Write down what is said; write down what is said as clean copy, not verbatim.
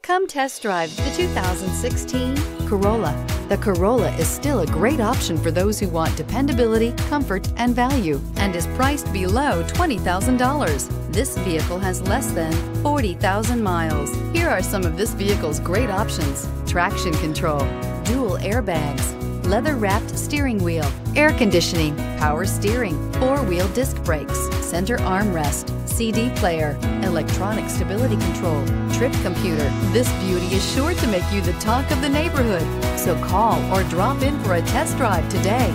Come test drive the 2016 Corolla. The Corolla is still a great option for those who want dependability, comfort, and value, and is priced below $20,000. This vehicle has less than 40,000 miles. Here are some of this vehicle's great options: traction control, dual airbags, leather-wrapped steering wheel, air conditioning, power steering, four-wheel disc brakes, center armrest, CD player, electronic stability control, trip computer. This beauty is sure to make you the talk of the neighborhood. So call or drop in for a test drive today.